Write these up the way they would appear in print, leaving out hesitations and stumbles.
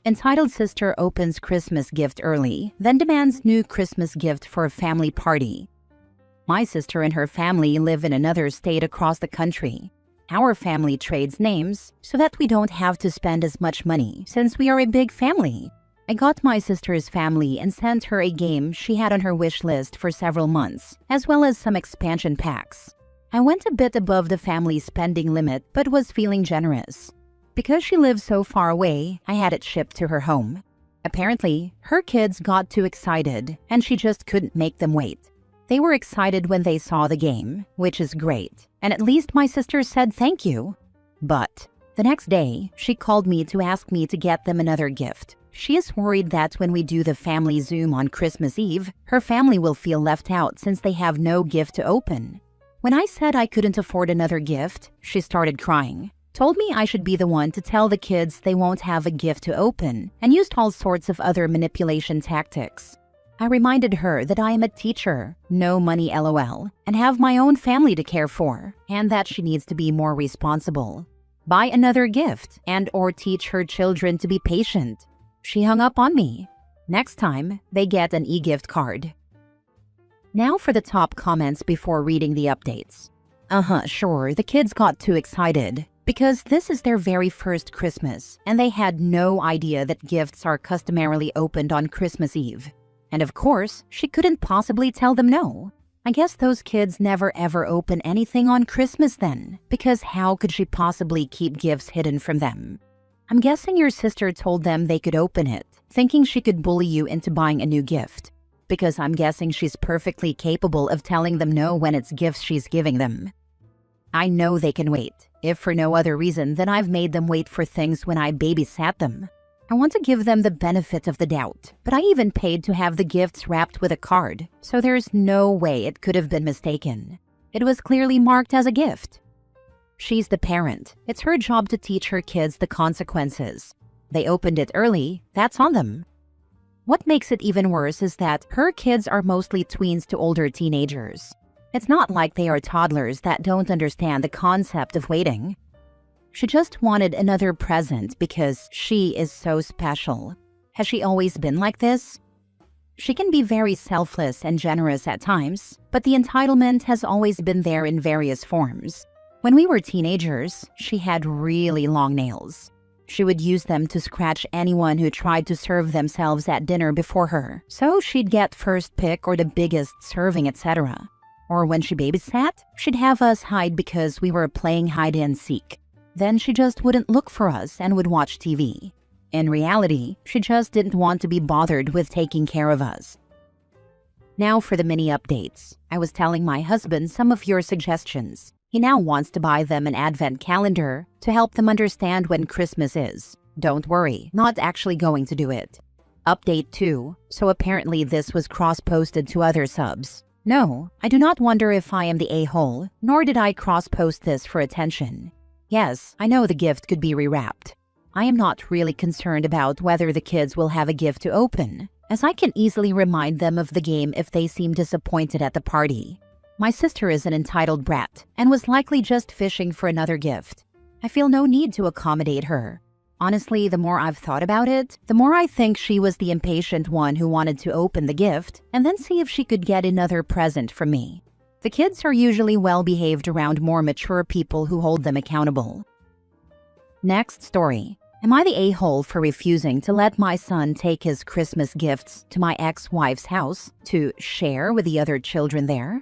Entitled sister opens Christmas gift early, then demands new Christmas gift for a family party. My sister and her family live in another state across the country. Our family trades names so that we don't have to spend as much money since we are a big family. I got my sister's family and sent her a game she had on her wish list for several months, as well as some expansion packs. I went a bit above the family spending limit but was feeling generous. Because she lives so far away, I had it shipped to her home. Apparently, her kids got too excited and she just couldn't make them wait. They were excited when they saw the game, which is great, and at least my sister said thank you. But the next day, she called me to ask me to get them another gift. She is worried that when we do the family Zoom on Christmas Eve, her family will feel left out since they have no gift to open. When I said I couldn't afford another gift, she started crying. Told me I should be the one to tell the kids they won't have a gift to open, and used all sorts of other manipulation tactics. I reminded her that I am a teacher, no money LOL, and have my own family to care for, and that she needs to be more responsible. Buy another gift and/or teach her children to be patient. She hung up on me. Next time, they get an e-gift card. Now for the top comments before reading the updates. Sure, the kids got too excited. Because this is their very first Christmas, and they had no idea that gifts are customarily opened on Christmas Eve. And of course, she couldn't possibly tell them no. I guess those kids never ever open anything on Christmas then, because how could she possibly keep gifts hidden from them? I'm guessing your sister told them they could open it, thinking she could bully you into buying a new gift. Because I'm guessing she's perfectly capable of telling them no when it's gifts she's giving them. I know they can wait, if for no other reason than I've made them wait for things when I babysat them. I want to give them the benefit of the doubt, but I even paid to have the gifts wrapped with a card, so there's no way it could have been mistaken. It was clearly marked as a gift. She's the parent. It's her job to teach her kids the consequences. They opened it early, that's on them. What makes it even worse is that her kids are mostly tweens to older teenagers. It's not like they are toddlers that don't understand the concept of waiting. She just wanted another present because she is so special. Has she always been like this? She can be very selfless and generous at times, but the entitlement has always been there in various forms. When we were teenagers, she had really long nails. She would use them to scratch anyone who tried to serve themselves at dinner before her, so she'd get first pick or the biggest serving, etc. Or when she babysat, she'd have us hide because we were playing hide and seek. Then she just wouldn't look for us and would watch TV. In reality, she just didn't want to be bothered with taking care of us. Now for the mini updates. I was telling my husband some of your suggestions. He now wants to buy them an advent calendar to help them understand when Christmas is. Don't worry, not actually going to do it. Update 2. So apparently this was cross-posted to other subs. No, I do not wonder if I am the a-hole, nor did I cross-post this for attention. Yes, I know the gift could be rewrapped. I am not really concerned about whether the kids will have a gift to open, as I can easily remind them of the game if they seem disappointed at the party. My sister is an entitled brat, and was likely just fishing for another gift. I feel no need to accommodate her. Honestly, the more I've thought about it, the more I think she was the impatient one who wanted to open the gift and then see if she could get another present from me. The kids are usually well-behaved around more mature people who hold them accountable. Next story. Am I the a-hole for refusing to let my son take his Christmas gifts to my ex-wife's house to share with the other children there?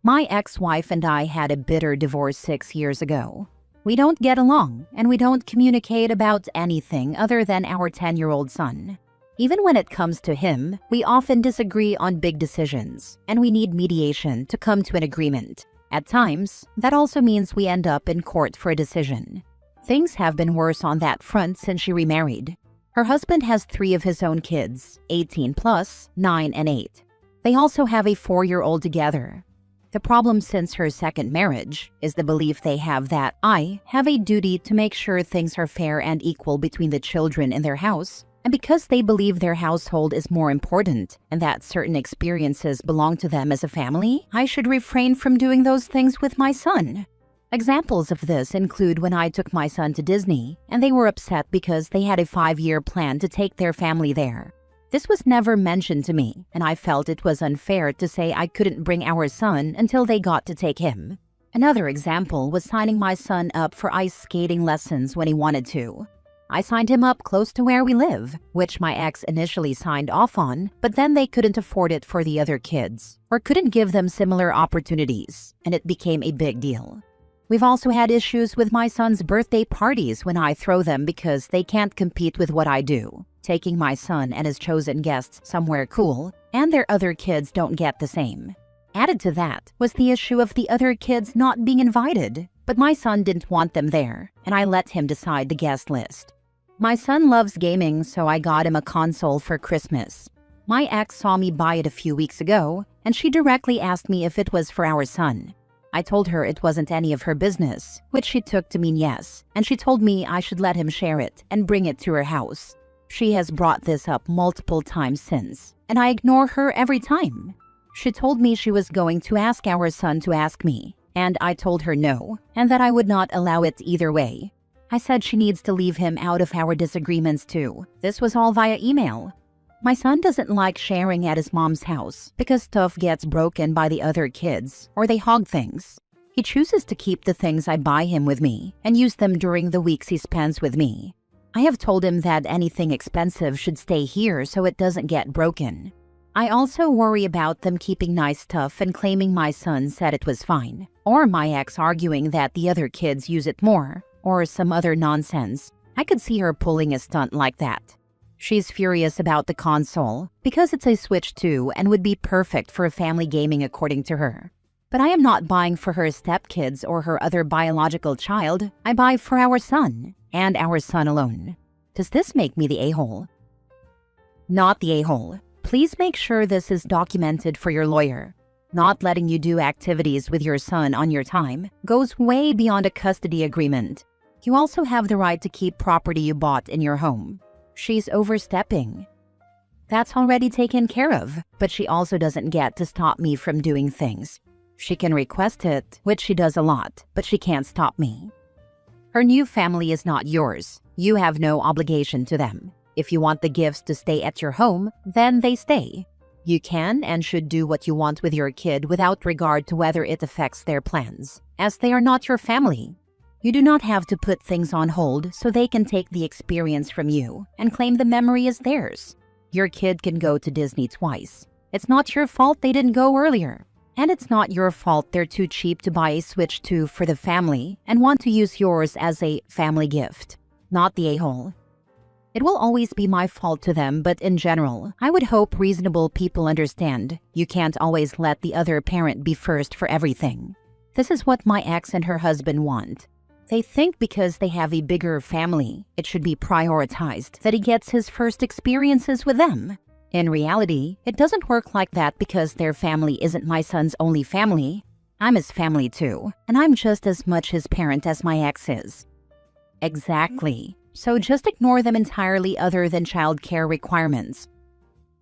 My ex-wife and I had a bitter divorce 6 years ago. We don't get along, and we don't communicate about anything other than our 10-year-old son. Even when it comes to him, we often disagree on big decisions, and we need mediation to come to an agreement. At times, that also means we end up in court for a decision. Things have been worse on that front since she remarried. Her husband has 3 of his own kids, 18 plus, 9 and 8. They also have a 4-year-old together. The problem since her second marriage is the belief they have that I have a duty to make sure things are fair and equal between the children in their house, and because they believe their household is more important and that certain experiences belong to them as a family, I should refrain from doing those things with my son. Examples of this include when I took my son to Disney and they were upset because they had a 5-year plan to take their family there. This was never mentioned to me, and I felt it was unfair to say I couldn't bring our son until they got to take him. Another example was signing my son up for ice skating lessons when he wanted to. I signed him up close to where we live, which my ex initially signed off on, but then they couldn't afford it for the other kids, or couldn't give them similar opportunities, and it became a big deal. We've also had issues with my son's birthday parties when I throw them because they can't compete with what I do, taking my son and his chosen guests somewhere cool, and their other kids don't get the same. Added to that was the issue of the other kids not being invited, but my son didn't want them there, and I let him decide the guest list. My son loves gaming, so I got him a console for Christmas. My ex saw me buy it a few weeks ago, and she directly asked me if it was for our son. I told her it wasn't any of her business, which she took to mean yes, and she told me I should let him share it and bring it to her house. She has brought this up multiple times since, and I ignore her every time. She told me she was going to ask our son to ask me, and I told her no, and that I would not allow it either way. I said she needs to leave him out of our disagreements too. This was all via email. My son doesn't like sharing at his mom's house because stuff gets broken by the other kids or they hog things. He chooses to keep the things I buy him with me and use them during the weeks he spends with me. I have told him that anything expensive should stay here so it doesn't get broken. I also worry about them keeping nice stuff and claiming my son said it was fine, or my ex arguing that the other kids use it more, or some other nonsense. I could see her pulling a stunt like that. She's furious about the console because it's a Switch 2 and would be perfect for family gaming according to her. But I am not buying for her stepkids or her other biological child. I buy for our son, and our son alone. Does this make me the a-hole? Not the a-hole. Please make sure this is documented for your lawyer. Not letting you do activities with your son on your time goes way beyond a custody agreement. You also have the right to keep property you bought in your home. She's overstepping. That's already taken care of, but she also doesn't get to stop me from doing things. She can request it, which she does a lot, but she can't stop me. Her new family is not yours. You have no obligation to them. If you want the gifts to stay at your home, then they stay. You can and should do what you want with your kid without regard to whether it affects their plans, as they are not your family. You do not have to put things on hold so they can take the experience from you and claim the memory is theirs. Your kid can go to Disney twice. It's not your fault they didn't go earlier. And it's not your fault they're too cheap to buy a Switch 2 for the family and want to use yours as a family gift. Not the a-hole. It will always be my fault to them, but in general, I would hope reasonable people understand you can't always let the other parent be first for everything. This is what my ex and her husband want. They think because they have a bigger family, it should be prioritized that he gets his first experiences with them. In reality, it doesn't work like that because their family isn't my son's only family. I'm his family too, and I'm just as much his parent as my ex is. Exactly. So just ignore them entirely other than childcare requirements.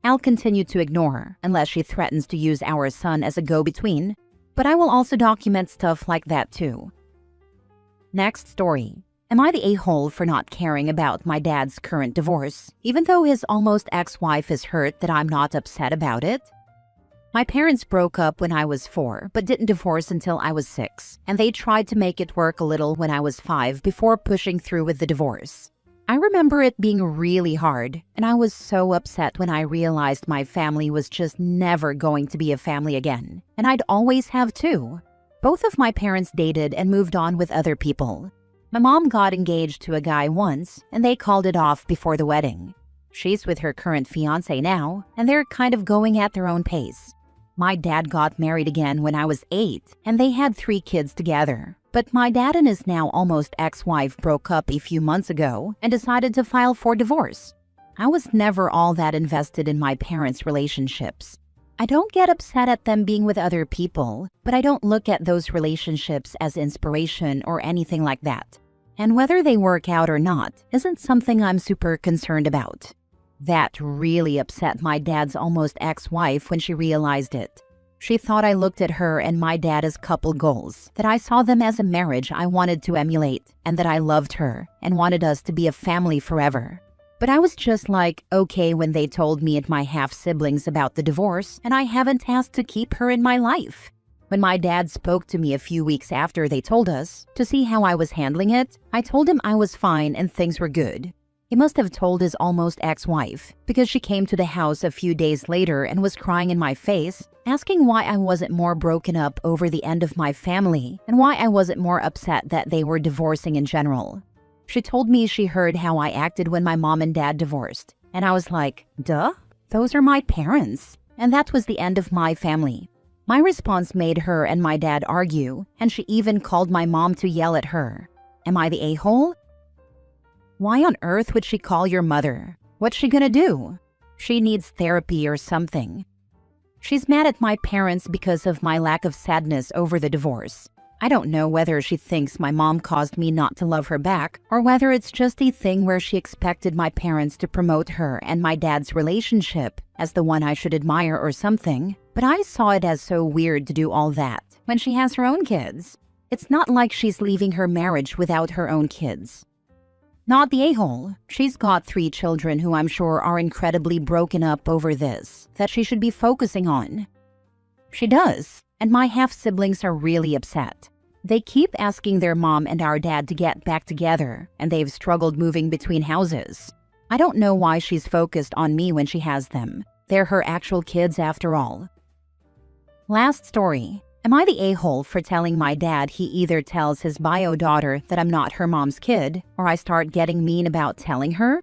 I'll continue to ignore unless she threatens to use our son as a go-between, but I will also document stuff like that too. Next story. Am I the a-hole for not caring about my dad's current divorce, even though his almost ex-wife is hurt that I'm not upset about it? My parents broke up when I was 4, but didn't divorce until I was 6, and they tried to make it work a little when I was 5 before pushing through with the divorce. I remember it being really hard, and I was so upset when I realized my family was just never going to be a family again, and I'd always have too. Both of my parents dated and moved on with other people. My mom got engaged to a guy once, and they called it off before the wedding. She's with her current fiancé now, and they're kind of going at their own pace. My dad got married again when I was 8, and they had 3 kids together. But my dad and his now almost ex-wife broke up a few months ago and decided to file for divorce. I was never all that invested in my parents' relationships. I don't get upset at them being with other people, but I don't look at those relationships as inspiration or anything like that. And whether they work out or not isn't something I'm super concerned about. That really upset my dad's almost ex-wife when she realized it. She thought I looked at her and my dad as couple goals, that I saw them as a marriage I wanted to emulate, and that I loved her and wanted us to be a family forever. But I was just like, okay when they told me and my half-siblings about the divorce, and I haven't asked to keep her in my life. When my dad spoke to me a few weeks after they told us, to see how I was handling it, I told him I was fine and things were good. He must have told his almost ex-wife, because she came to the house a few days later and was crying in my face, asking why I wasn't more broken up over the end of my family and why I wasn't more upset that they were divorcing in general. She told me she heard how I acted when my mom and dad divorced, and I was like, duh, those are my parents. And that was the end of my family. My response made her and my dad argue, and she even called my mom to yell at her. Am I the a-hole? Why on earth would she call your mother? What's she gonna do? She needs therapy or something. She's mad at my parents because of my lack of sadness over the divorce. I don't know whether she thinks my mom caused me not to love her back, or whether it's just a thing where she expected my parents to promote her and my dad's relationship as the one I should admire or something, but I saw it as so weird to do all that when she has her own kids. It's not like she's leaving her marriage without her own kids. Not the a-hole. She's got 3 children who I'm sure are incredibly broken up over this, that she should be focusing on. She does, and my half-siblings are really upset. They keep asking their mom and our dad to get back together, and they've struggled moving between houses. I don't know why she's focused on me when she has them. They're her actual kids after all. Last story. Am I the a-hole for telling my dad he either tells his bio daughter that I'm not her mom's kid, or I start getting mean about telling her?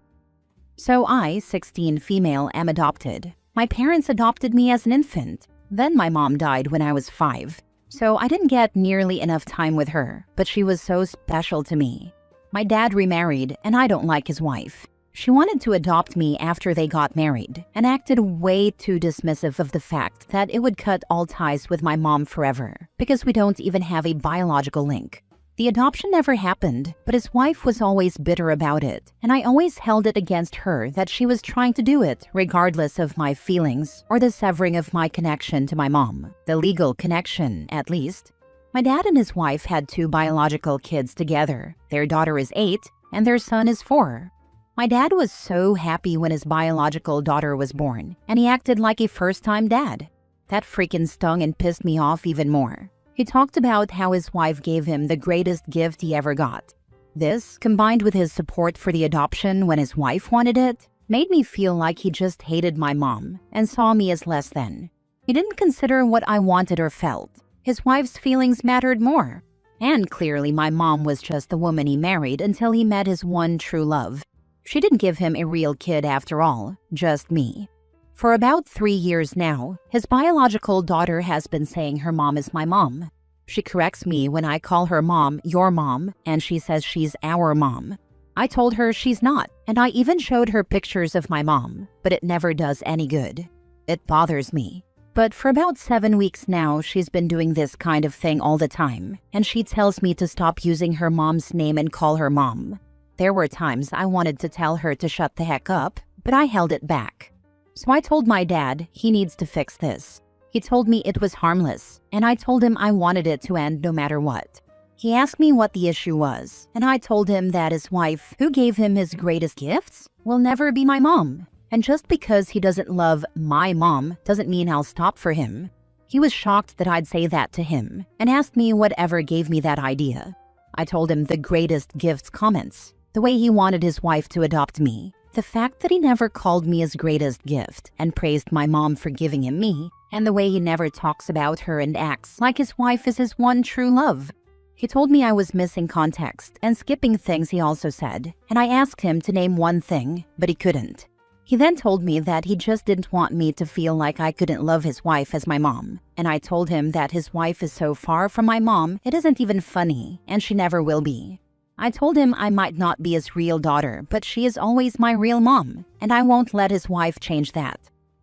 So I, 16 female, am adopted. My parents adopted me as an infant. Then my mom died when I was 5. So I didn't get nearly enough time with her, but she was so special to me. My dad remarried, and I don't like his wife. She wanted to adopt me after they got married, and acted way too dismissive of the fact that it would cut all ties with my mom forever, because we don't even have a biological link. The adoption never happened, but his wife was always bitter about it, and I always held it against her that she was trying to do it regardless of my feelings or the severing of my connection to my mom. The legal connection, at least. My dad and his wife had 2 biological kids together. Their daughter is 8, and their son is 4. My dad was so happy when his biological daughter was born, and he acted like a first-time dad. That freaking stung and pissed me off even more. He talked about how his wife gave him the greatest gift he ever got. This, combined with his support for the adoption when his wife wanted it, made me feel like he just hated my mom and saw me as less than. He didn't consider what I wanted or felt. His wife's feelings mattered more. And clearly my mom was just the woman he married until he met his one true love. She didn't give him a real kid after all, just me. For about 3 years now, his biological daughter has been saying her mom is my mom. She corrects me when I call her mom your mom, and she says she's our mom. I told her she's not, and I even showed her pictures of my mom, but it never does any good. It bothers me. But for about 7 weeks now, she's been doing this kind of thing all the time, and she tells me to stop using her mom's name and call her mom. There were times I wanted to tell her to shut the heck up, but I held it back. So I told my dad he needs to fix this. He told me it was harmless, and I told him I wanted it to end no matter what. He asked me what the issue was, and I told him that his wife, who gave him his greatest gifts, will never be my mom. And just because he doesn't love my mom doesn't mean I'll stop for him. He was shocked that I'd say that to him, and asked me whatever gave me that idea. I told him the greatest gifts comments. The way he wanted his wife to adopt me, the fact that he never called me his greatest gift and praised my mom for giving him me, and the way he never talks about her and acts like his wife is his one true love. He told me I was missing context and skipping things he also said, and I asked him to name one thing, but he couldn't. He then told me that he just didn't want me to feel like I couldn't love his wife as my mom, and I told him that his wife is so far from my mom it isn't even funny, and she never will be. I told him I might not be his real daughter, but she is always my real mom, and I won't let his wife change that.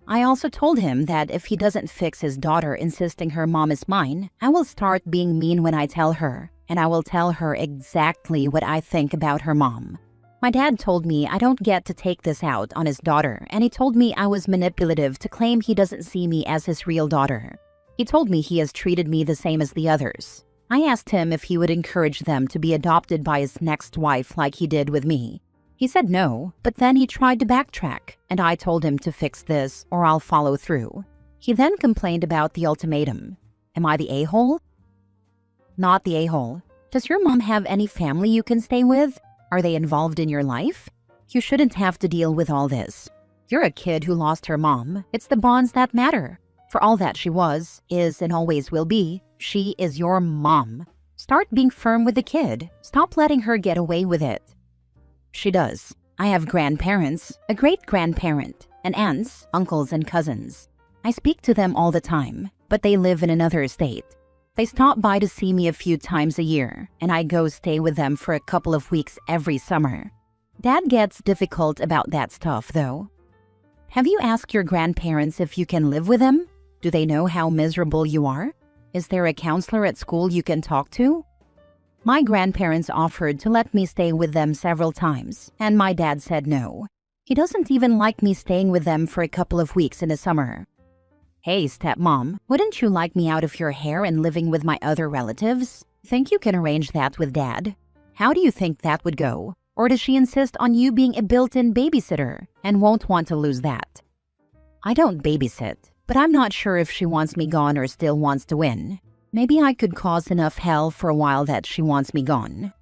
I also told him that if he doesn't fix his daughter insisting her mom is mine, I will start being mean when I tell her, and I will tell her exactly what I think about her mom. My dad told me I don't get to take this out on his daughter, and he told me I was manipulative to claim he doesn't see me as his real daughter. He told me he has treated me the same as the others. I asked him if he would encourage them to be adopted by his next wife like he did with me. He said no, but then he tried to backtrack, and I told him to fix this or I'll follow through. He then complained about the ultimatum. Am I the a-hole? Not the a-hole. Does your mom have any family you can stay with? Are they involved in your life? You shouldn't have to deal with all this. You're a kid who lost her mom. It's the bonds that matter. For all that she was, is, and always will be, she is your mom. Start being firm with the kid. Stop letting her get away with it. She does. I have grandparents, a great-grandparent, and aunts, uncles, and cousins. I speak to them all the time, but they live in another state. They stop by to see me a few times a year, and I go stay with them for a couple of weeks every summer. Dad gets difficult about that stuff, though. Have you asked your grandparents if you can live with them? Do they know how miserable you are? Is there a counselor at school you can talk to? My grandparents offered to let me stay with them several times, and my dad said no. He doesn't even like me staying with them for a couple of weeks in the summer. Hey, stepmom, wouldn't you like me out of your hair and living with my other relatives? Think you can arrange that with Dad? How do you think that would go? Or does she insist on you being a built-in babysitter and won't want to lose that? I don't babysit, but I'm not sure if she wants me gone or still wants to win. Maybe I could cause enough hell for a while that she wants me gone.